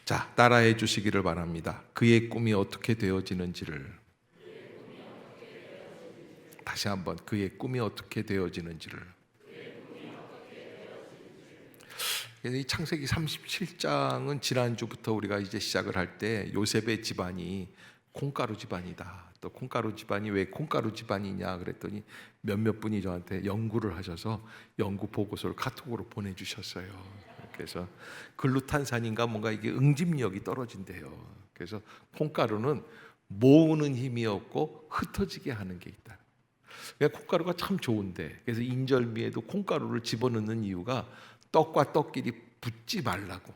자, 따라해 주시기를 바랍니다. 그의 꿈이 어떻게 되어지는지를. 다시 한번 그의 꿈이 어떻게 되어지는지를. 이 창세기 37장은 지난주부터 우리가 이제 시작을 할 때 요셉의 집안이 콩가루 집안이다. 또 콩가루 집안이 왜 콩가루 집안이냐 그랬더니 몇몇 분이 저한테 연구를 하셔서 연구 보고서를 카톡으로 보내주셨어요. 그래서 글루탄산인가 뭔가 이게 응집력이 떨어진대요. 그래서 콩가루는 모으는 힘이 없고 흩어지게 하는 게 있다. 콩가루가 참 좋은데, 그래서 인절미에도 콩가루를 집어넣는 이유가 떡과 떡끼리 붙지 말라고.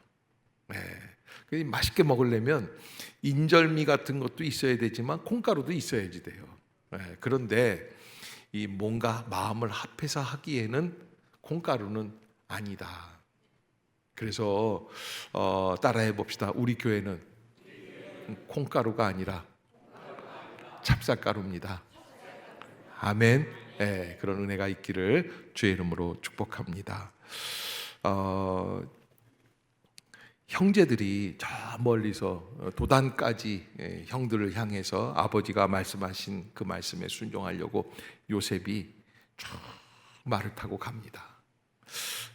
맛있게 먹으려면 인절미 같은 것도 있어야 되지만 콩가루도 있어야지 돼요. 그런데 이 뭔가 마음을 합해서 하기에는 콩가루는 아니다. 그래서 따라해 봅시다. 우리 교회는 콩가루가 아니라 찹쌀가루입니다. 아멘. 그런 은혜가 있기를 주의 이름으로 축복합니다. 형제들이 저 멀리서 도단까지 형들을 향해서 아버지가 말씀하신 그 말씀에 순종하려고 요셉이 쭉 말을 타고 갑니다.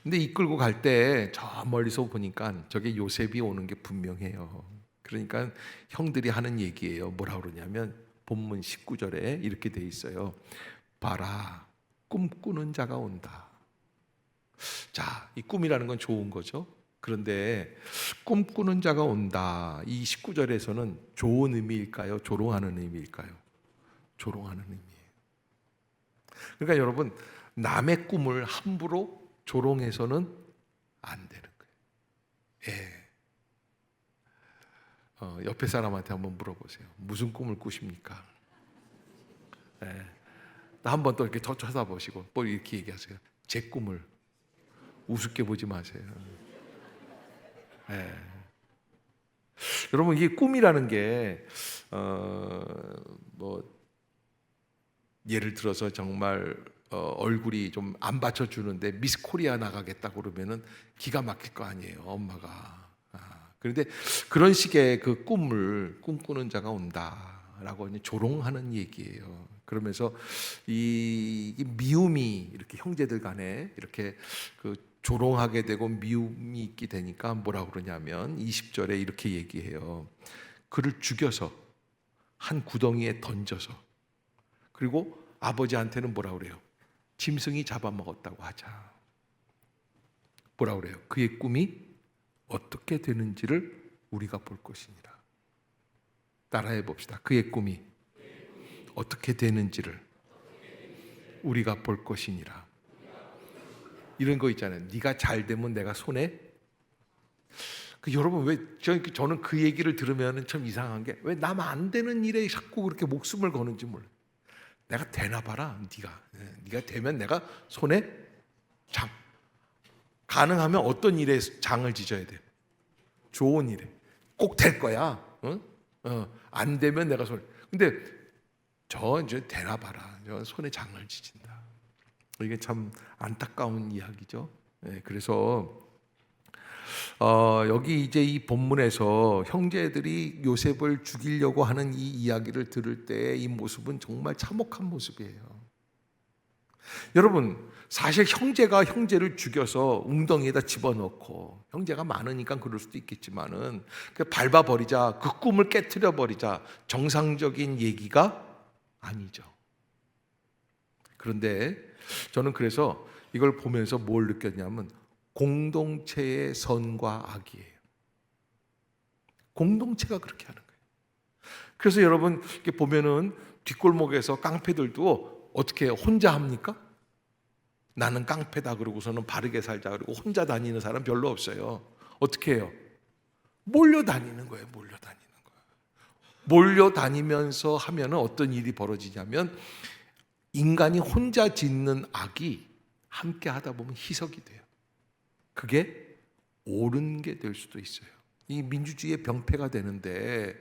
근데 이끌고 갈 때 저 멀리서 보니까 저게 요셉이 오는 게 분명해요. 그러니까 형들이 하는 얘기예요. 뭐라 그러냐면 본문 19절에 이렇게 돼 있어요. 봐라, 꿈꾸는 자가 온다. 자, 이 꿈이라는 건 좋은 거죠. 그런데 꿈꾸는 자가 온다. 이 19절에서는 좋은 의미일까요? 조롱하는 의미일까요? 조롱하는 의미예요. 그러니까 여러분, 남의 꿈을 함부로 조롱해서는 안 되는 거예요. 옆에 사람한테 한번 물어보세요. 무슨 꿈을 꾸십니까? 한번 또 이렇게 쳐다보시고 또 이렇게 얘기하세요. 제 꿈을 우습게 보지 마세요. 여러분, 이게 꿈이라는 게 뭐 예를 들어서 정말 얼굴이 좀 안 받쳐주는데 미스 코리아 나가겠다 그러면은 기가 막힐 거 아니에요, 엄마가. 그런데 그런 식의 그 꿈을 꿈꾸는 자가 온다라고 조롱하는 얘기예요. 그러면서 이 미움이 이렇게 형제들 간에 이렇게 그 조롱하게 되고 미움이 있게 되니까 뭐라 그러냐면 20절에 이렇게 얘기해요. 그를 죽여서 한 구덩이에 던져서, 그리고 아버지한테는 뭐라 그래요? 짐승이 잡아먹었다고 하자. 뭐라 그래요? 그의 꿈이 어떻게 되는지를 우리가 볼 것이니라. 따라해 봅시다. 그의 꿈이 어떻게 되는지를 우리가 볼 것이니라. 이런 거 있잖아요. 네가 잘 되면 내가 손해. 여러분, 왜 저는 그 얘기를 들으면 참 이상한 게 왜 남 안 되는 일에 자꾸 그렇게 목숨을 거는지 몰라요. 내가 되나 봐라. 네가 되면 내가 손에 장. 가능하면 어떤 일에 장을 지져야 돼요? 좋은 일에. 꼭 될 거야. 안 되면 내가 손에. 근데 저 이제 되나 봐라. 저 손에 장을 지진다. 이게 참 안타까운 이야기죠. 그래서 여기 이제 이 본문에서 형제들이 요셉을 죽이려고 하는 이 이야기를 들을 때 이 모습은 정말 참혹한 모습이에요. 여러분, 사실 형제가 형제를 죽여서 웅덩이에다 집어넣고, 형제가 많으니까 그럴 수도 있겠지만은 밟아버리자, 그 꿈을 깨트려 버리자, 정상적인 얘기가 아니죠. 그런데 저는 그래서 이걸 보면서 뭘 느꼈냐면 공동체의 선과 악이에요. 공동체가 그렇게 하는 거예요. 그래서 여러분 이렇게 보면은 뒷골목에서 깡패들도 어떻게 해요? 혼자 합니까? 나는 깡패다 그러고서는 바르게 살자 그러고 혼자 다니는 사람 별로 없어요. 어떻게 해요? 몰려다니는 거예요. 몰려다니면서 하면은 어떤 일이 벌어지냐면 인간이 혼자 짓는 악이 함께 하다 보면 희석이 돼요. 그게 옳은 게 될 수도 있어요. 이 민주주의의 병폐가 되는데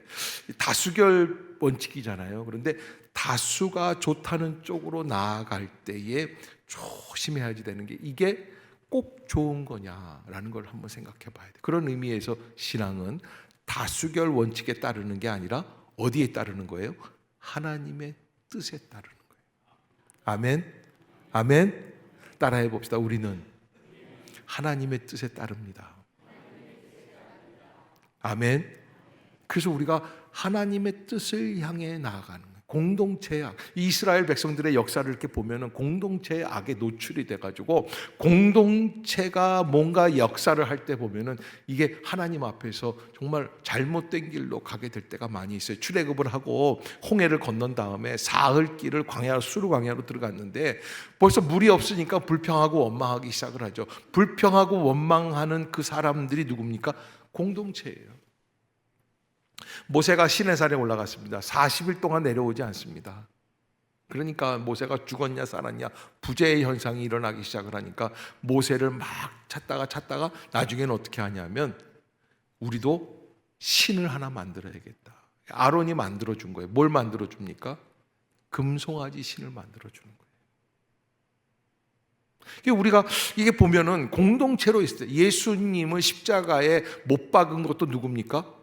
다수결 원칙이잖아요. 그런데 다수가 좋다는 쪽으로 나아갈 때에 조심해야지 되는 게 이게 꼭 좋은 거냐라는 걸 한번 생각해 봐야 돼. 그런 의미에서 신앙은 다수결 원칙에 따르는 게 아니라 어디에 따르는 거예요? 하나님의 뜻에 따르는 거예요. 아멘. 아멘. 따라해 봅시다. 우리는 하나님의 뜻에 따릅니다. 아멘. 그래서 우리가 하나님의 뜻을 향해 나아가는 거예요. 공동체의 악, 이스라엘 백성들의 역사를 이렇게 보면은 공동체의 악에 노출이 돼가지고 공동체가 뭔가 역사를 할 때 보면은 이게 하나님 앞에서 정말 잘못된 길로 가게 될 때가 많이 있어요. 출애굽을 하고 홍해를 건넌 다음에 사흘 길을 광야 수르 광야로 들어갔는데 벌써 물이 없으니까 불평하고 원망하기 시작을 하죠. 불평하고 원망하는 그 사람들이 누굽니까? 공동체예요. 모세가 시내산에 올라갔습니다. 40일 동안 내려오지 않습니다. 그러니까 모세가 죽었냐 살았냐 부재의 현상이 일어나기 시작을 하니까 모세를 막 찾다가 나중에는 어떻게 하냐면 우리도 신을 하나 만들어야겠다. 아론이 만들어준 거예요. 뭘 만들어줍니까? 금송아지 신을 만들어주는 거예요. 우리가 이게 보면은 공동체로 있을 때 예수님을 십자가에 못 박은 것도 누굽니까?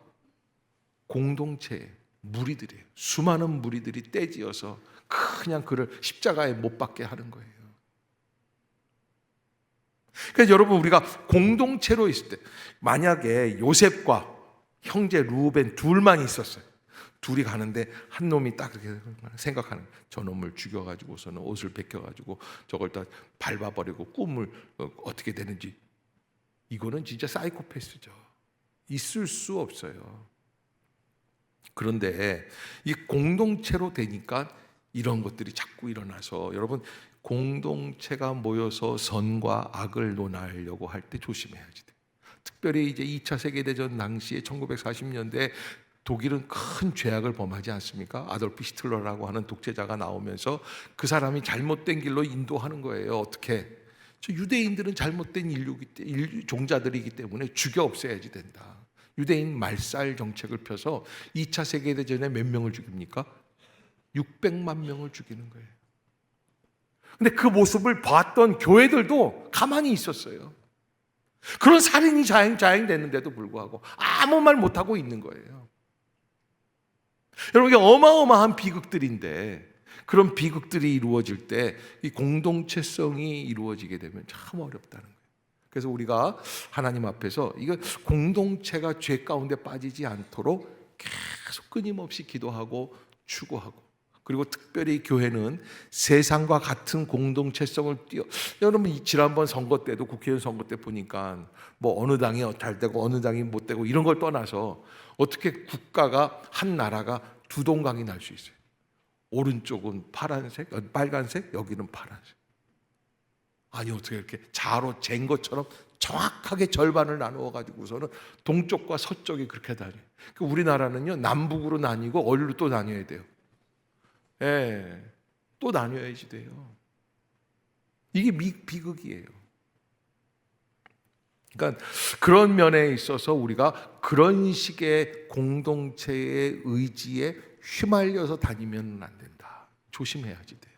공동체의 무리들이에요. 수많은 무리들이 떼지어서 그냥 그를 십자가에 못 박게 하는 거예요. 그래서 여러분 우리가 공동체로 있을 때 만약에 요셉과 형제 루벤 둘만 있었어요. 둘이 가는데 한 놈이 딱 그렇게 생각하는 거예요. 저 놈을 죽여가지고서는 옷을 벗겨가지고 저걸 다 밟아버리고 꿈을 어떻게 되는지, 이거는 진짜 사이코패스죠. 있을 수 없어요. 그런데 이 공동체로 되니까 이런 것들이 자꾸 일어나서 여러분 공동체가 모여서 선과 악을 논하려고 할 때 조심해야지 돼요. 특별히 이제 2차 세계대전 당시에 1940년대 독일은 큰 죄악을 범하지 않습니까? 아돌프 히틀러라고 하는 독재자가 나오면서 그 사람이 잘못된 길로 인도하는 거예요. 어떻게? 저 유대인들은 잘못된 종자들이기 때문에 죽여 없애야지 된다. 유대인 말살 정책을 펴서 2차 세계대전에 몇 명을 죽입니까? 600만 명을 죽이는 거예요. 근데 그 모습을 봤던 교회들도 가만히 있었어요. 그런 살인이 자행됐는데도 불구하고 아무 말 못하고 있는 거예요. 여러분, 이게 어마어마한 비극들인데 그런 비극들이 이루어질 때 이 공동체성이 이루어지게 되면 참 어렵다는 거예요. 그래서 우리가 하나님 앞에서 이거 공동체가 죄 가운데 빠지지 않도록 계속 끊임없이 기도하고 추구하고, 그리고 특별히 교회는 세상과 같은 공동체성을 여러분 지난번 선거 때도 국회의원 선거 때 보니까 뭐 어느 당이 잘 되고 어느 당이 못 되고 이런 걸 떠나서 어떻게 국가가 한 나라가 두 동강이 날 수 있어요. 오른쪽은 파란색, 빨간색, 여기는 파란색. 아니 어떻게 이렇게 자로 잰 것처럼 정확하게 절반을 나누어 가지고서는 동쪽과 서쪽이 그렇게 다녀요. 우리나라는요 남북으로 나뉘고 어디로 또 나뉘어야 돼요. 예, 또 나뉘어야지 돼요. 이게 비극이에요. 그러니까 그런 면에 있어서 우리가 그런 식의 공동체의 의지에 휘말려서 다니면 안 된다. 조심해야지 돼요.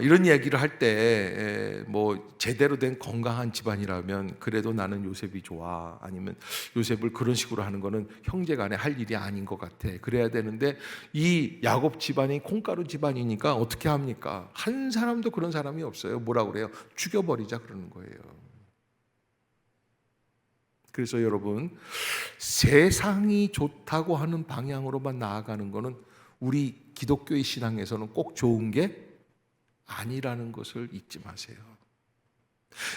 이런 얘기를 할 때 뭐 제대로 된 건강한 집안이라면 그래도 나는 요셉이 좋아, 아니면 요셉을 그런 식으로 하는 거는 형제간에 할 일이 아닌 것 같아, 그래야 되는데 이 야곱 집안이 콩가루 집안이니까 어떻게 합니까? 한 사람도 그런 사람이 없어요. 뭐라고 그래요? 죽여버리자 그러는 거예요. 그래서 여러분 세상이 좋다고 하는 방향으로만 나아가는 거는 우리 기독교의 신앙에서는 꼭 좋은 게 아니라는 것을 잊지 마세요.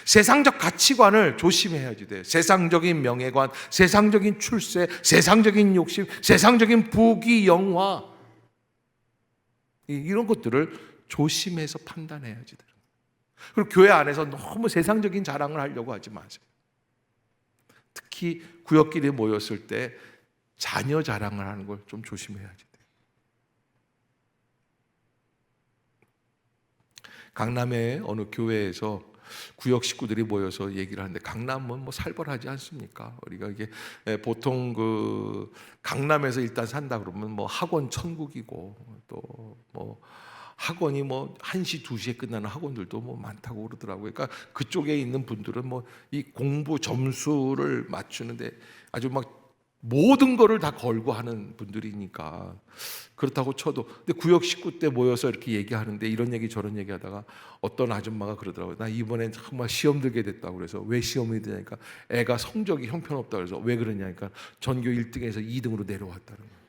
세상적 가치관을 조심해야지 돼요. 세상적인 명예관, 세상적인 출세, 세상적인 욕심, 세상적인 부귀 영화, 이런 것들을 조심해서 판단해야지 돼요. 그리고 교회 안에서 너무 세상적인 자랑을 하려고 하지 마세요. 특히 구역끼리 모였을 때 자녀 자랑을 하는 걸 좀 조심해야지 돼요. 강남의 어느 교회에서 구역 식구들이 모여서 얘기를 하는데, 강남은 뭐 살벌하지 않습니까? 우리가 이게 보통 그 강남에서 일단 산다 그러면 뭐 학원 천국이고 또 뭐 학원이 뭐 1시, 2시에 끝나는 학원들도 뭐 많다고 그러더라고요. 그러니까 그쪽에 있는 분들은 뭐 이 공부 점수를 맞추는데 아주 막 모든 거를 다 걸고 하는 분들이니까 그렇다고 쳐도, 근데 구역 식구 때 모여서 이렇게 얘기하는데 이런 얘기 저런 얘기 하다가 어떤 아줌마가 그러더라고요. 나 이번엔 정말 시험 들게 됐다고. 그래서 왜 시험이 드냐니까 애가 성적이 형편없다고. 그래서 왜 그러냐니까 전교 1등에서 2등으로 내려왔다는 거예요.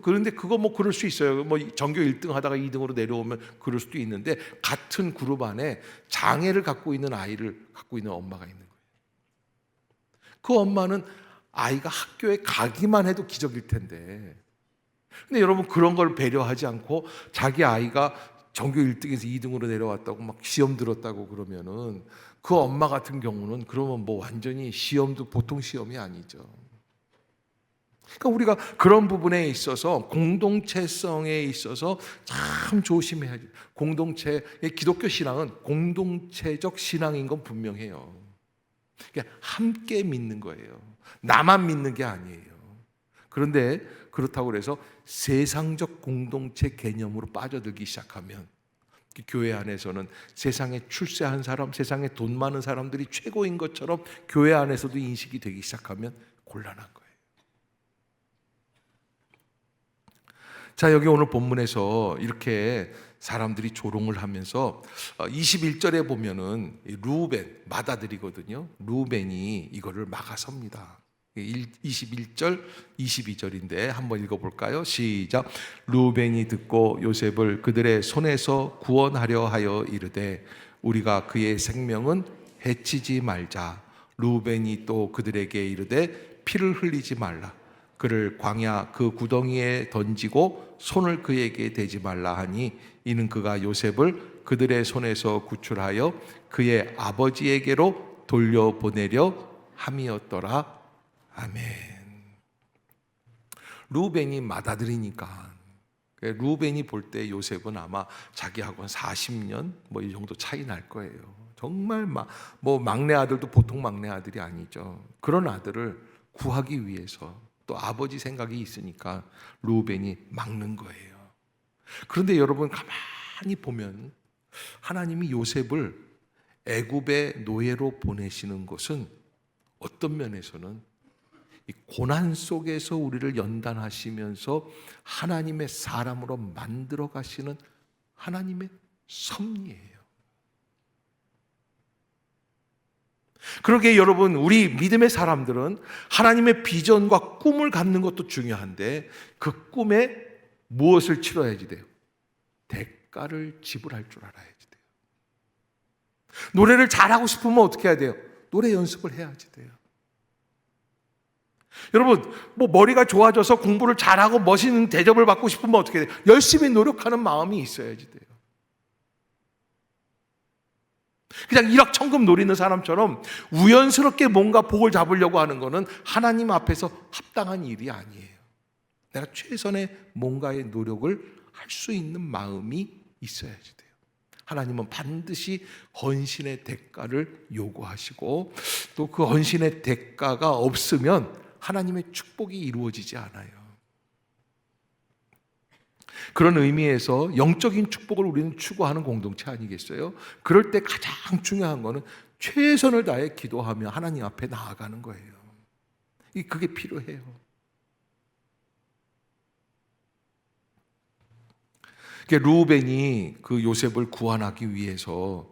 그런데 그거 뭐 그럴 수 있어요. 뭐 전교 1등 하다가 2등으로 내려오면 그럴 수도 있는데, 같은 그룹 안에 장애를 갖고 있는 아이를 갖고 있는 엄마가 있는 거예요. 그 엄마는 아이가 학교에 가기만 해도 기적일 텐데, 근데 여러분 그런 걸 배려하지 않고 자기 아이가 전교 1등에서 2등으로 내려왔다고 막 시험 들었다고 그러면은, 그 엄마 같은 경우는 그러면 뭐 완전히 시험도 보통 시험이 아니죠. 그러니까 우리가 그런 부분에 있어서, 공동체성에 있어서 참 조심해야 돼요. 기독교 신앙은 공동체적 신앙인 건 분명해요. 그러니까 함께 믿는 거예요. 나만 믿는 게 아니에요. 그런데 그렇다고 해서 세상적 공동체 개념으로 빠져들기 시작하면, 교회 안에서는 세상에 출세한 사람, 세상에 돈 많은 사람들이 최고인 것처럼 교회 안에서도 인식이 되기 시작하면 곤란한 거예요. 자, 여기 오늘 본문에서 이렇게 사람들이 조롱을 하면서 21절에 보면은 루벤, 맏아들이거든요. 루벤이 이거를 막아섭니다. 21절, 22절인데 한번 읽어볼까요? 시작. 루벤이 듣고 요셉을 그들의 손에서 구원하려 하여 이르되 우리가 그의 생명은 해치지 말자. 루벤이 또 그들에게 이르되 피를 흘리지 말라. 그를 광야 그 구덩이에 던지고 손을 그에게 대지 말라 하니, 이는 그가 요셉을 그들의 손에서 구출하여 그의 아버지에게로 돌려보내려 함이었더라. 아멘. 루벤이 맏아들이니까, 루벤이 볼 때 요셉은 아마 자기하고는 40년 뭐 이 정도 차이 날 거예요. 정말 뭐 막내 아들도 보통 막내 아들이 아니죠. 그런 아들을 구하기 위해서 또 아버지 생각이 있으니까 루벤이 막는 거예요. 그런데 여러분 가만히 보면 하나님이 요셉을 애굽의 노예로 보내시는 것은 어떤 면에서는 이 고난 속에서 우리를 연단하시면서 하나님의 사람으로 만들어 가시는 하나님의 섭리예요. 그러기에 여러분, 우리 믿음의 사람들은 하나님의 비전과 꿈을 갖는 것도 중요한데, 그 꿈에 무엇을 치러야지 돼요? 대가를 지불할 줄 알아야지 돼요. 노래를 잘하고 싶으면 어떻게 해야 돼요? 노래 연습을 해야지 돼요. 여러분, 뭐 머리가 좋아져서 공부를 잘하고 멋있는 대접을 받고 싶으면 어떻게 돼요? 열심히 노력하는 마음이 있어야지 돼요. 그냥 일확천금 노리는 사람처럼 우연스럽게 뭔가 복을 잡으려고 하는 것은 하나님 앞에서 합당한 일이 아니에요. 내가 최선의 뭔가의 노력을 할 수 있는 마음이 있어야지 돼요. 하나님은 반드시 헌신의 대가를 요구하시고, 또 그 헌신의 대가가 없으면 하나님의 축복이 이루어지지 않아요. 그런 의미에서 영적인 축복을 우리는 추구하는 공동체 아니겠어요? 그럴 때 가장 중요한 거는 최선을 다해 기도하며 하나님 앞에 나아가는 거예요. 그게 필요해요. 루벤이 그 요셉을 구원하기 위해서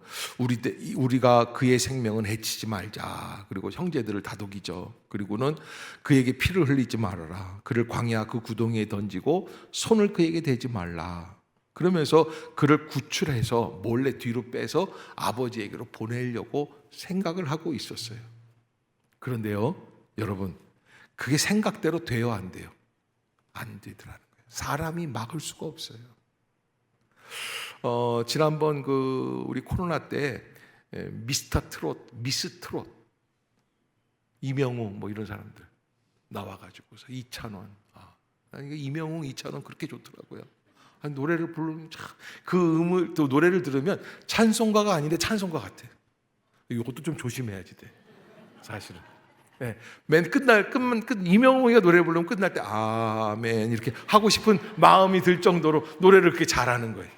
우리가 그의 생명은 해치지 말자. 그리고 형제들을 다독이죠. 그리고는 그에게 피를 흘리지 말아라. 그를 광야 그 구덩이에 던지고 손을 그에게 대지 말라. 그러면서 그를 구출해서 몰래 뒤로 빼서 아버지에게로 보내려고 생각을 하고 있었어요. 그런데요, 여러분, 그게 생각대로 돼요, 안 돼요? 안 되더라는 거예요. 사람이 막을 수가 없어요. 지난번 우리 코로나 때 미스터 트롯, 미스 트롯, 이명웅 뭐 이런 사람들 나와가지고서 이찬원, 이명웅, 이찬원 그렇게 좋더라고요. 노래를 부르면 그 또 노래를 들으면 찬송가가 아닌데 찬송가 같아. 이것도 좀 조심해야지 돼, 사실은. 예, 맨 끝날 끝만 끝 이명웅이가 노래 부르면 끝날 때 아멘 이렇게 하고 싶은 마음이 들 정도로 노래를 그렇게 잘하는 거예요.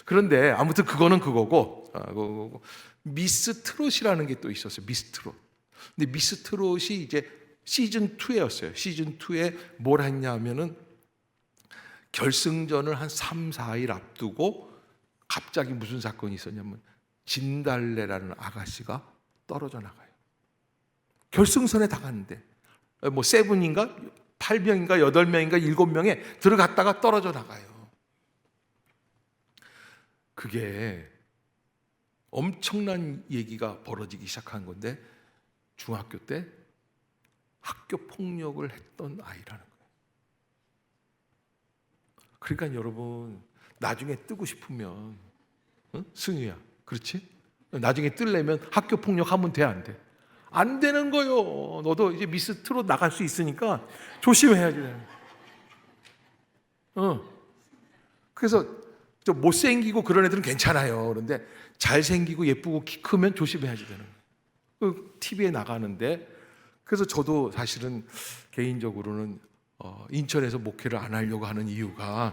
그런데 아무튼 그거는 그거고, 미스 트롯이라는 게 또 있었어요. 미스 트롯. 근데 미스 트롯이 이제 시즌 2였어요. 시즌 2에 뭘 했냐면은 결승전을 한 3, 4일 앞두고 갑자기 무슨 사건이 있었냐면 진달래라는 아가씨가 떨어져 나가요. 결승선에 다 갔는데 뭐 세븐인가 8명인가 8명인가 7명에 들어갔다가 떨어져 나가요. 그게 엄청난 얘기가 벌어지기 시작한 건데 중학교 때 학교 폭력을 했던 아이라는 거예요. 그러니까 여러분 나중에 뜨고 싶으면 승희야 그렇지? 나중에 뜨려면 학교 폭력하면 돼 안 돼? 안 되는 거요. 너도 이제 미스 트롯 나갈 수 있으니까 조심해야지. 그래서 좀 못생기고 그런 애들은 괜찮아요. 그런데 잘생기고 예쁘고 키 크면 조심해야지 되는 거예요. TV에 나가는데 그래서 저도 사실은 개인적으로는 인천에서 목회를 안 하려고 하는 이유가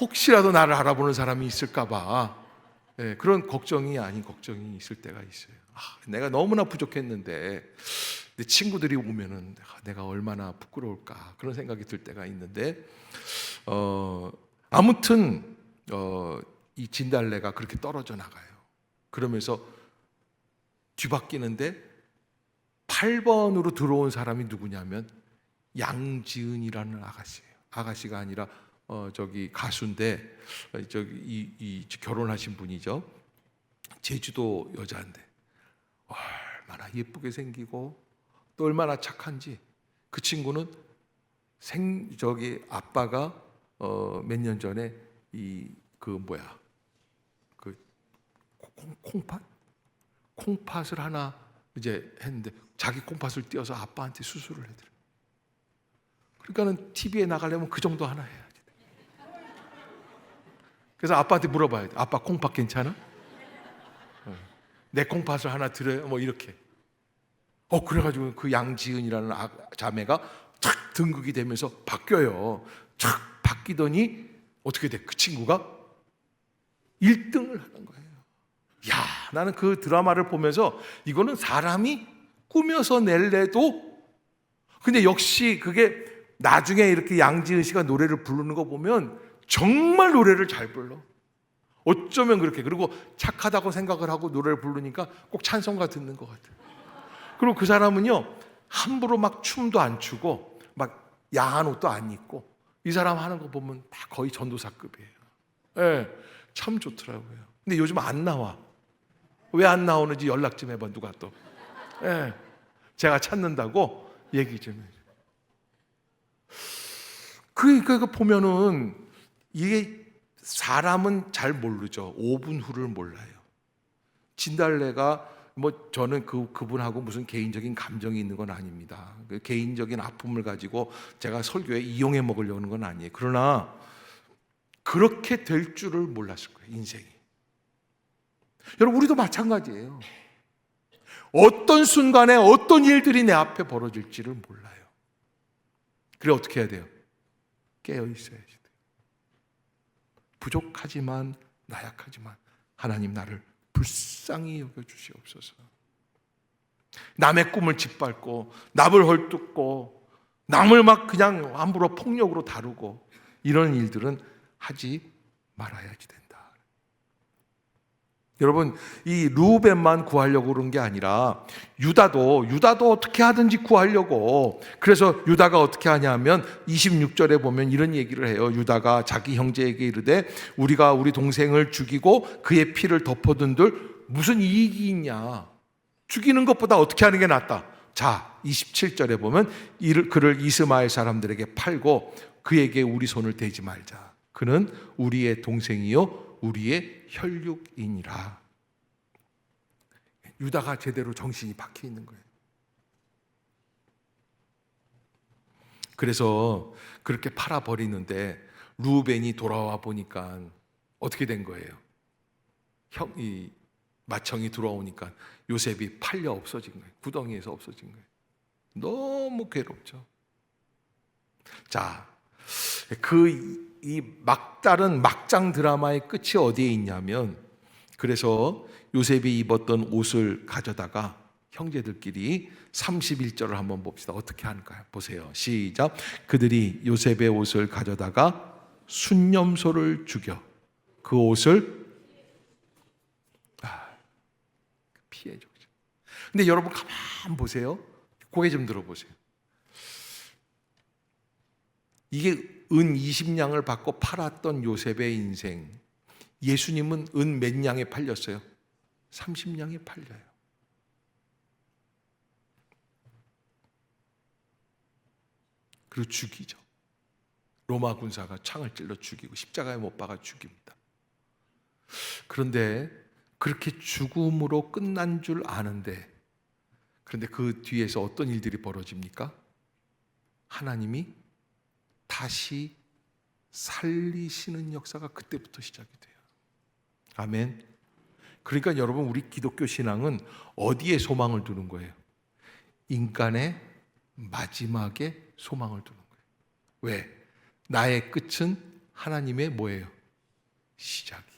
혹시라도 나를 알아보는 사람이 있을까 봐 그런 걱정이 아닌 걱정이 있을 때가 있어요. 내가 너무나 부족했는데 내 친구들이 오면은 내가 얼마나 부끄러울까 그런 생각이 들 때가 있는데 아무튼 이 진달래가 그렇게 떨어져 나가요. 그러면서 뒤바뀌는데 8번으로 들어온 사람이 누구냐면 양지은이라는 아가씨예요. 아가씨가 아니라 저기 가수인데 저기 이 결혼하신 분이죠. 제주도 여자인데 얼마나 예쁘게 생기고 또 얼마나 착한지. 그 친구는 저기 아빠가 몇 년 전에 그 콩팥을 하나 이제 했는데 자기 콩팥을 띄어서 아빠한테 수술을 해드려. 그러니까는 TV에 나가려면 그 정도 하나 해야지. 그래서 아빠한테 물어봐야 돼. 아빠 콩팥 괜찮아? 내 콩팥을 하나 드려요? 뭐 이렇게. 그래가지고 그 양지은이라는 자매가 탁 등극이 되면서 바뀌어요. 탁 바뀌더니 어떻게 돼? 그 친구가 1등을 하는 거예요. 야, 나는 그 드라마를 보면서 이거는 사람이 꾸며서 낼래도 근데 역시 그게 나중에 이렇게 양지은 씨가 노래를 부르는 거 보면 정말 노래를 잘 불러. 어쩌면 그렇게. 그리고 착하다고 생각을 하고 노래를 부르니까 꼭 찬송가 듣는 것 같아요. 그리고 그 사람은요 함부로 막 춤도 안 추고 막 야한 옷도 안 입고 이 사람 하는 거 보면 다 거의 전도사급이에요. 참 좋더라고요. 근데 요즘 안 나와. 왜 안 나오는지 연락 좀 해봐. 누가 또 제가 찾는다고 얘기 좀 해줘. 그러니까 보면은 이게 사람은 잘 모르죠. 5분 후를 몰라요. 진달래가 뭐 저는 그분하고 무슨 개인적인 감정이 있는 건 아닙니다. 그 개인적인 아픔을 가지고 제가 설교에 이용해 먹으려는 건 아니에요. 그러나 그렇게 될 줄을 몰랐을 거예요. 인생이. 여러분 우리도 마찬가지예요. 어떤 순간에 어떤 일들이 내 앞에 벌어질지를 몰라요. 그래 어떻게 해야 돼요? 깨어 있어야지 돼요. 부족하지만 나약하지만 하나님 나를 불쌍히 여겨주시옵소서. 남의 꿈을 짓밟고 남을 헐뜯고 남을 막 그냥 함부로 폭력으로 다루고 이런 일들은 하지 말아야지 된다. 여러분 이 르우벤만 구하려고 그런 게 아니라 유다도 어떻게 하든지 구하려고. 그래서 유다가 어떻게 하냐면 26절에 보면 이런 얘기를 해요. 유다가 자기 형제에게 이르되 우리가 우리 동생을 죽이고 그의 피를 덮어둔들 무슨 이익이 있냐. 죽이는 것보다 어떻게 하는 게 낫다. 자 27절에 보면 그를 이스마엘 사람들에게 팔고 그에게 우리 손을 대지 말자. 그는 우리의 동생이요 우리의 혈육이니라. 유다가 제대로 정신이 박혀 있는 거예요. 그래서 그렇게 팔아버리는데 르우벤이 돌아와 보니까 어떻게 된 거예요? 이 맏형이 들어오니까 요셉이 팔려 없어진 거예요. 구덩이에서 없어진 거예요. 너무 괴롭죠. 자, 이 막다른 막장 드라마의 끝이 어디에 있냐면, 그래서 요셉이 입었던 옷을 가져다가 형제들끼리 31절을 한번 봅시다. 어떻게 하는가요? 보세요. 시작. 그들이 요셉의 옷을 가져다가 순념소를 죽여 그 옷을 피해줘. 근데 여러분 가만 보세요. 고개 좀 들어보세요. 이게 은 20냥을 받고 팔았던 요셉의 인생. 예수님은 은 몇 냥에 팔렸어요? 30냥에 팔려요. 그리고 죽이죠. 로마 군사가 창을 찔러 죽이고 십자가에 못 박아 죽입니다. 그런데 그렇게 죽음으로 끝난 줄 아는데, 그런데 그 뒤에서 어떤 일들이 벌어집니까? 하나님이 다시 살리시는 역사가 그때부터 시작이 돼요. 아멘. 그러니까 여러분, 우리 기독교 신앙은 어디에 소망을 두는 거예요? 인간의 마지막에 소망을 두는 거예요. 왜? 나의 끝은 하나님의 뭐예요? 시작이에요.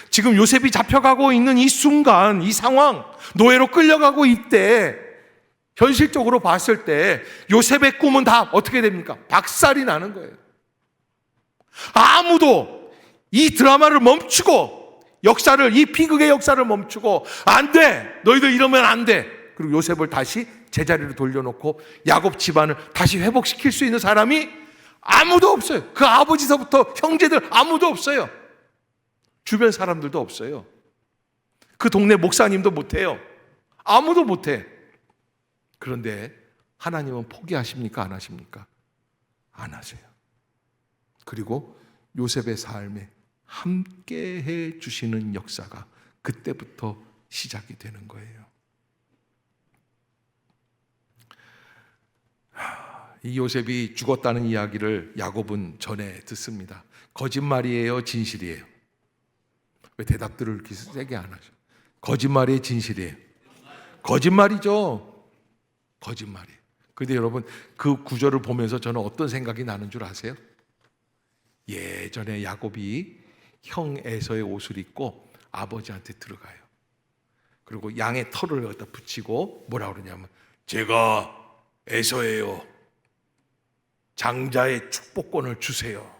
지금 요셉이 잡혀가고 있는 이 순간, 이 상황, 노예로 끌려가고 있대. 현실적으로 봤을 때 요셉의 꿈은 다 어떻게 됩니까? 박살이 나는 거예요. 아무도 이 드라마를 멈추고, 역사를, 이 비극의 역사를 멈추고, 안 돼! 너희들 이러면 안 돼! 그리고 요셉을 다시 제자리로 돌려놓고 야곱 집안을 다시 회복시킬 수 있는 사람이 아무도 없어요. 그 아버지서부터 형제들 아무도 없어요. 주변 사람들도 없어요. 그 동네 목사님도 못해요. 아무도 못해. 그런데 하나님은 포기하십니까? 안 하십니까? 안 하세요. 그리고 요셉의 삶에 함께 해 주시는 역사가 그때부터 시작이 되는 거예요. 이 요셉이 죽었다는 이야기를 야곱은 전에 듣습니다. 거짓말이에요? 진실이에요? 왜 대답들을 이렇게 세게 안 하죠? 거짓말이에요? 진실이에요? 거짓말이죠. 거짓말이에요. 그런데 여러분, 그 구절을 보면서 저는 어떤 생각이 나는 줄 아세요? 예전에 야곱이 형 에서의 옷을 입고 아버지한테 들어가요. 그리고 양의 털을 갖다 붙이고 뭐라 그러냐면, 제가 에서예요. 장자의 축복권을 주세요.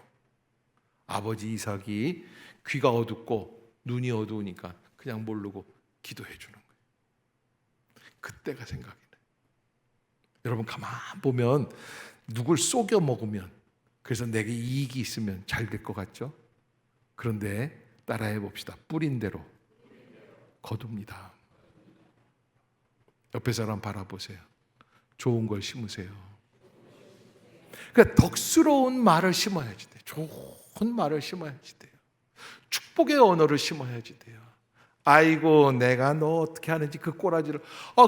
아버지 이삭이 귀가 어둡고 눈이 어두우니까 그냥 모르고 기도해 주는 거예요. 그때가 생각이 나요. 여러분, 가만 보면 누굴 속여 먹으면, 그래서 내게 이익이 있으면 잘 될 것 같죠? 그런데 따라해 봅시다. 뿌린 대로 거둡니다. 옆에 사람 바라보세요. 좋은 걸 심으세요. 그러니까 덕스러운 말을 심어야지 돼요. 좋은 말을 심어야지 돼요. 축복의 언어를 심어야지 돼요. 아이고, 내가 너 어떻게 하는지 그 꼬라지를.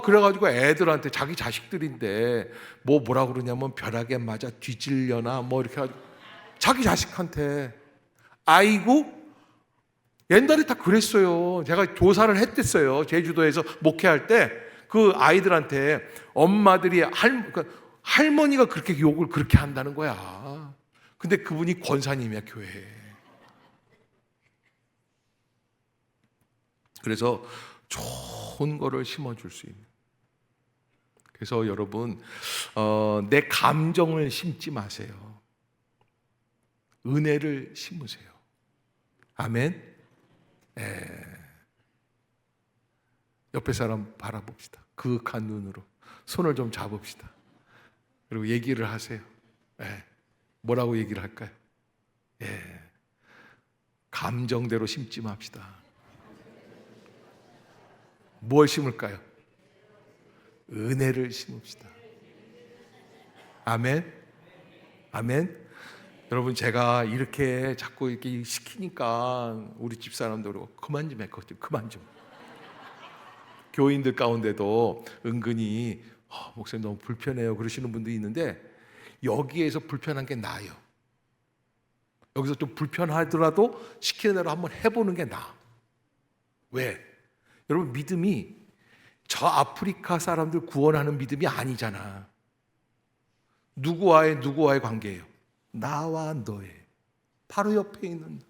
그래가지고 애들한테, 자기 자식들인데 뭐라 그러냐면 벼락에 맞아 뒤질려나 뭐 이렇게 해가지고 자기 자식한테. 아이고, 옛날에 다 그랬어요. 제가 조사를 했댔어요. 제주도에서 목회할 때 그 아이들한테 엄마들이 할머니가 그렇게 욕을 그렇게 한다는 거야. 근데 그분이 권사님이야, 교회에. 그래서 좋은 거를 심어줄 수 있는. 그래서 여러분, 내 감정을 심지 마세요. 은혜를 심으세요. 아멘. 옆에 사람 바라봅시다. 그윽한 눈으로 손을 좀 잡읍시다. 그리고 얘기를 하세요. 뭐라고 얘기를 할까요? 감정대로 심지 맙시다. 뭘 심을까요? 은혜를 심읍시다. 아멘. 아멘. 여러분, 제가 이렇게 자꾸 이렇게 시키니까 우리 집사람도 그러고 그만 좀 했거든요. 그만 좀. 교인들 가운데도 은근히 목사님 너무 불편해요 그러시는 분들이 있는데, 여기에서 불편한 게 나아요. 여기서 좀 불편하더라도 시키는 대로 한번 해보는 게 나아. 왜? 여러분, 믿음이 저 아프리카 사람들 구원하는 믿음이 아니잖아. 누구와의 관계예요? 나와 너의, 바로 옆에 있는.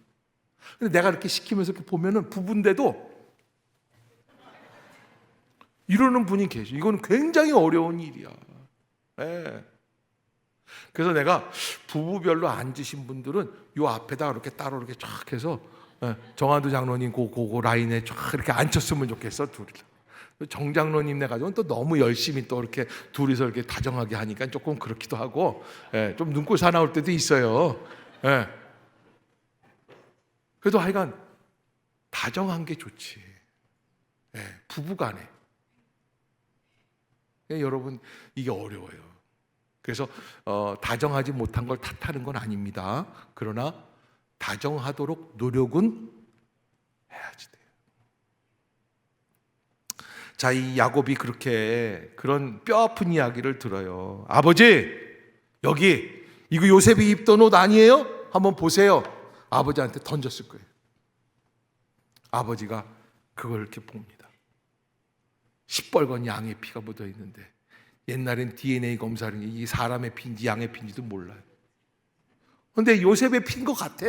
근데 내가 이렇게 시키면서 이렇게 보면은 부부인데도 이러는 분이 계셔. 이건 굉장히 어려운 일이야. 예. 그래서 내가 부부별로 앉으신 분들은 요 앞에다가 이렇게 따로 이렇게 쫙 해서, 정한두 장로님 그 라인에 쫙 이렇게 앉혔으면 좋겠어, 둘이. 정 장로님네 가족은 또 너무 열심히 또 이렇게 둘이서 이렇게 다정하게 하니까 조금 그렇기도 하고, 좀 눈꼴 사나울 때도 있어요. 그래도 하여간 다정한 게 좋지. 부부간에. 여러분, 이게 어려워요. 그래서 다정하지 못한 걸 탓하는 건 아닙니다. 그러나 다정하도록 노력은 해야지 돼요. 자, 이 야곱이 그렇게 그런 뼈아픈 이야기를 들어요. 아버지, 여기 이거 요셉이 입던 옷 아니에요? 한번 보세요. 아버지한테 던졌을 거예요. 아버지가 그걸 이렇게 봅니다. 시뻘건 양의 피가 묻어 있는데, 옛날엔 DNA 검사를 이 사람의 피인지 양의 피인지도 몰라요. 그런데 요셉의 피인 것 같아.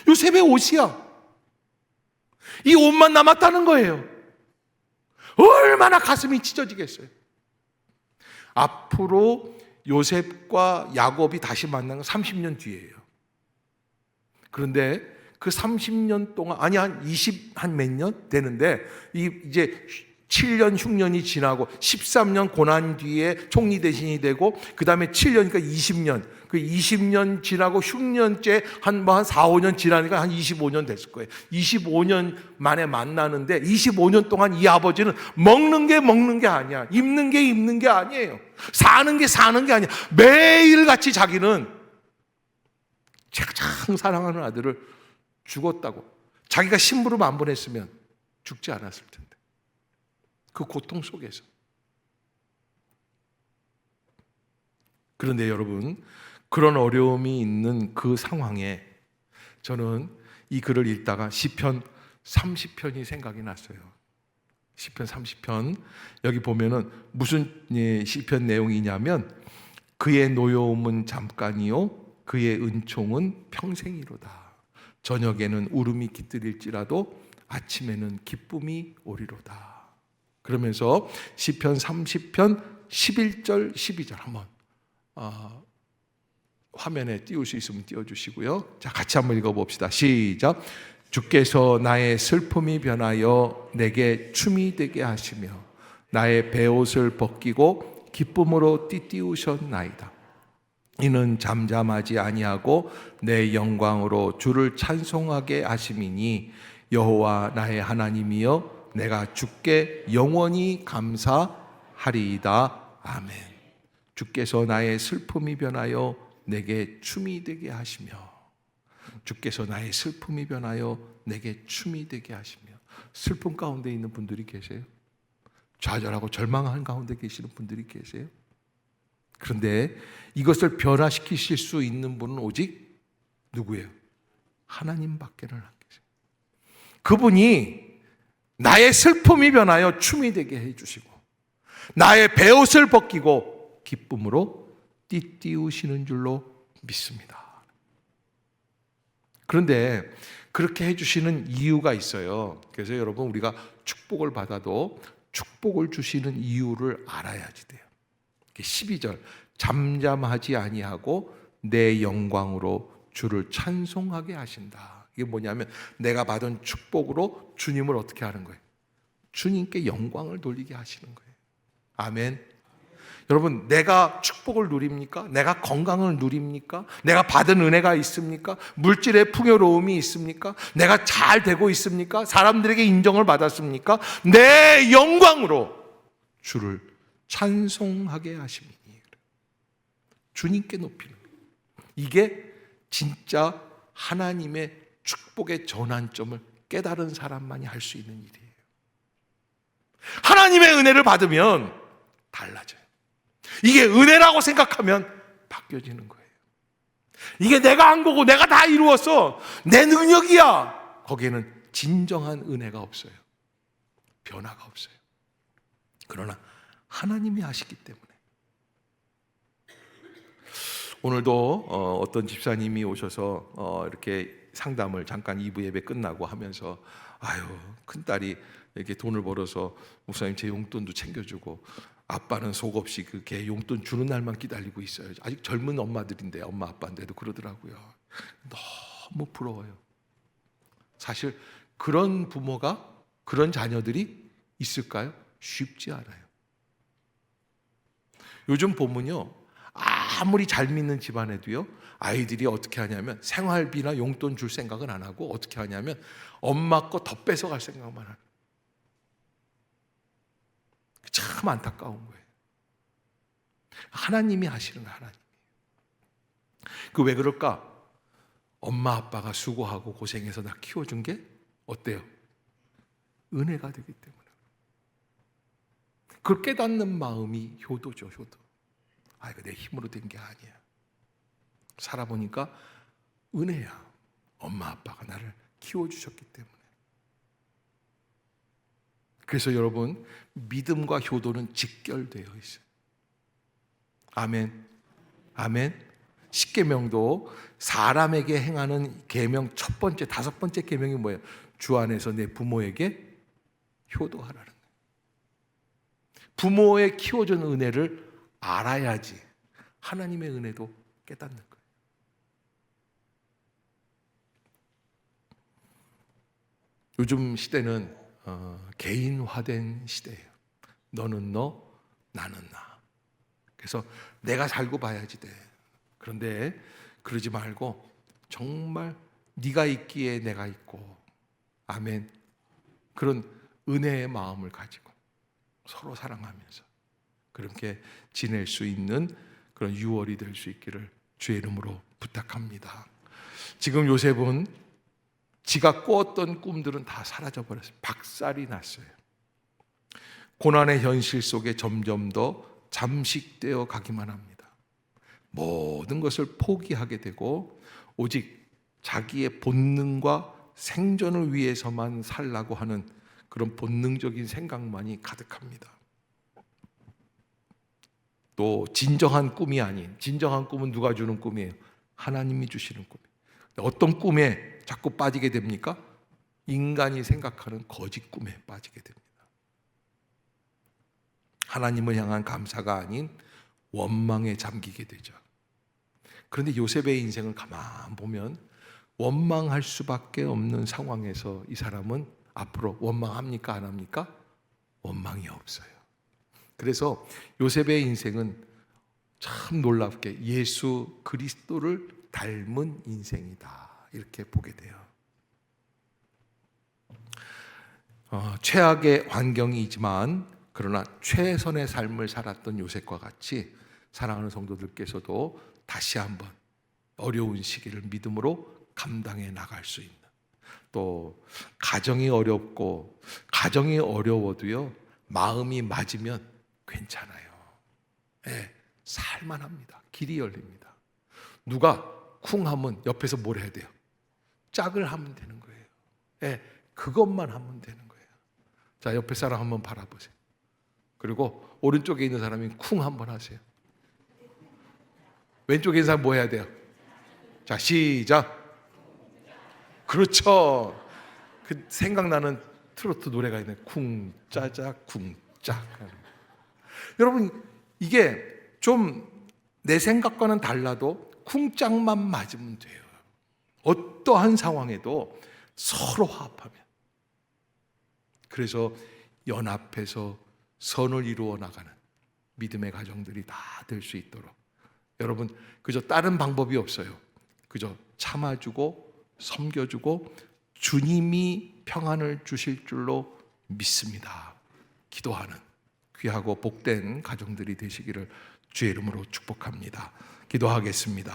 요셉의 옷이야. 이 옷만 남았다는 거예요. 얼마나 가슴이 찢어지겠어요. 앞으로 요셉과 야곱이 다시 만난 건 30년 뒤예요. 그런데 그 30년 동안, 아니 한 20, 한 몇 년 되는데, 이제 7년 흉년이 지나고 13년 고난 뒤에 총리 대신이 되고, 그 다음에 7년이니까 20년, 그 20년 지나고 흉년째 한 4, 5년 지나니까 한 25년 됐을 거예요. 25년 만에 만나는데 25년 동안 이 아버지는 먹는 게 아니야, 입는 게 아니에요, 사는 게 아니야. 매일같이 자기는 가장 사랑하는 아들을 죽었다고, 자기가 심부름 안 보냈으면 죽지 않았을 텐데, 그 고통 속에서. 그런데 여러분, 그런 어려움이 있는 그 상황에 저는 이 글을 읽다가 시편 30편이 생각이 났어요. 시편 30편, 여기 보면은 무슨 시편 내용이냐면, 그의 노여움은 잠깐이요 그의 은총은 평생이로다. 저녁에는 울음이 깃들일지라도 아침에는 기쁨이 오리로다. 그러면서 시편 30편 11절 12절 한번 화면에 띄울 수 있으면 띄워주시고요. 자, 같이 한번 읽어봅시다. 시작. 주께서 나의 슬픔이 변하여 내게 춤이 되게 하시며 나의 베옷을 벗기고 기쁨으로 띠띠우셨나이다. 이는 잠잠하지 아니하고 내 영광으로 주를 찬송하게 하심이니 여호와 나의 하나님이여 내가 주께 영원히 감사하리이다. 아멘. 주께서 나의 슬픔이 변하여 내게 춤이 되게 하시며, 주께서 나의 슬픔이 변하여 내게 춤이 되게 하시며. 슬픔 가운데 있는 분들이 계세요? 좌절하고 절망한 가운데 계시는 분들이 계세요? 그런데 이것을 변화시키실 수 있는 분은 오직 누구예요? 하나님밖에는 안 계세요. 그분이 나의 슬픔이 변하여 춤이 되게 해주시고 나의 베옷을 벗기고 기쁨으로 띠띠우시는 줄로 믿습니다. 그런데 그렇게 해주시는 이유가 있어요. 그래서 여러분, 우리가 축복을 받아도 축복을 주시는 이유를 알아야지 돼요. 12절, 잠잠하지 아니하고 내 영광으로 주를 찬송하게 하신다. 이게 뭐냐면, 내가 받은 축복으로 주님을 어떻게 하는 거예요? 주님께 영광을 돌리게 하시는 거예요. 아멘. 여러분, 내가 축복을 누립니까? 내가 건강을 누립니까? 내가 받은 은혜가 있습니까? 물질의 풍요로움이 있습니까? 내가 잘 되고 있습니까? 사람들에게 인정을 받았습니까? 내 영광으로 주를 찬송하게 하십니다. 주님께 높이는 거예요. 이게 진짜 하나님의 축복의 전환점을 깨달은 사람만이 할 수 있는 일이에요. 하나님의 은혜를 받으면 달라져요. 이게 은혜라고 생각하면 바뀌어지는 거예요. 이게 내가 한 거고 내가 다 이루었어, 내 능력이야, 거기에는 진정한 은혜가 없어요. 변화가 없어요. 그러나 하나님이 하시기 때문에. 오늘도 어떤 집사님이 오셔서 이렇게 상담을 잠깐 2부 예배 끝나고 하면서, 아유, 큰딸이 이렇게 돈을 벌어서 목사님 제 용돈도 챙겨주고 아빠는 속없이 그 개 용돈 주는 날만 기다리고 있어요. 아직 젊은 엄마들인데, 엄마 아빠인데도 그러더라고요. 너무 부러워요. 사실 그런 부모가, 그런 자녀들이 있을까요? 쉽지 않아요. 요즘 보면요, 아무리 잘 믿는 집안에도요, 아이들이 어떻게 하냐면 생활비나 용돈 줄 생각은 안 하고 어떻게 하냐면 엄마 거 더 뺏어갈 생각만 하는, 참 안타까운 거예요. 하나님이 하시는 하나님. 그 왜 그럴까? 엄마 아빠가 수고하고 고생해서 나 키워준 게 어때요? 은혜가 되기 때문에. 그걸 깨닫는 마음이 효도죠, 효도. 아, 이거 내 힘으로 된 게 아니야. 살아보니까 은혜야. 엄마 아빠가 나를 키워주셨기 때문에. 그래서 여러분, 믿음과 효도는 직결되어 있어요. 아멘. 아멘. 십계명도 사람에게 행하는 계명 첫 번째, 다섯 번째 계명이 뭐예요? 주 안에서 내 부모에게 효도하라는 거예요. 부모의 키워준 은혜를 알아야지 하나님의 은혜도 깨닫는 거예요. 요즘 시대는 개인화된 시대예요. 너는 너, 나는 나. 그래서 내가 살고 봐야지 돼. 그런데 그러지 말고 정말 네가 있기에 내가 있고, 아멘, 그런 은혜의 마음을 가지고 서로 사랑하면서 그렇게 지낼 수 있는 그런 6월이 될 수 있기를 주의 이름으로 부탁합니다. 지금 요셉은 지가 꾸었던 꿈들은 다 사라져버렸어요. 박살이 났어요. 고난의 현실 속에 점점 더 잠식되어 가기만 합니다. 모든 것을 포기하게 되고 오직 자기의 본능과 생존을 위해서만 살라고 하는 그런 본능적인 생각만이 가득합니다. 또 진정한 꿈이 아닌, 진정한 꿈은 누가 주는 꿈이에요? 하나님이 주시는 꿈이에요. 어떤 꿈에 자꾸 빠지게 됩니까? 인간이 생각하는 거짓 꿈에 빠지게 됩니다. 하나님을 향한 감사가 아닌 원망에 잠기게 되죠. 그런데 요셉의 인생을 가만 보면 원망할 수밖에 없는 상황에서 이 사람은 앞으로 원망합니까? 안 합니까? 원망이 없어요. 그래서 요셉의 인생은 참 놀랍게 예수 그리스도를 닮은 인생이다, 이렇게 보게 돼요. 최악의 환경이지만 그러나 최선의 삶을 살았던 요셉과 같이 사랑하는 성도들께서도 다시 한번 어려운 시기를 믿음으로 감당해 나갈 수 있는, 또 가정이 어렵고 가정이 어려워도요, 마음이 맞으면 괜찮아요. 네, 살만합니다. 길이 열립니다. 누가 쿵 하면 옆에서 뭘 해야 돼요? 짝을 하면 되는 거예요. 네, 그것만 하면 되는 거예요. 자, 옆에 사람 한번 바라보세요. 그리고 오른쪽에 있는 사람이 쿵 한번 하세요. 왼쪽에 있는 사람 뭐 해야 돼요? 자, 시작. 그렇죠. 그 생각나는 트로트 노래가 있네. 쿵짜자 쿵짝. 여러분, 이게 좀 내 생각과는 달라도 쿵짝만 맞으면 돼요. 어떠한 상황에도 서로 화합하면. 그래서 연합해서 선을 이루어 나가는 믿음의 가정들이 다 될 수 있도록, 여러분, 그저 다른 방법이 없어요. 그저 참아주고 섬겨주고 주님이 평안을 주실 줄로 믿습니다. 기도하는 귀하고 복된 가정들이 되시기를 주의 이름으로 축복합니다. 기도하겠습니다.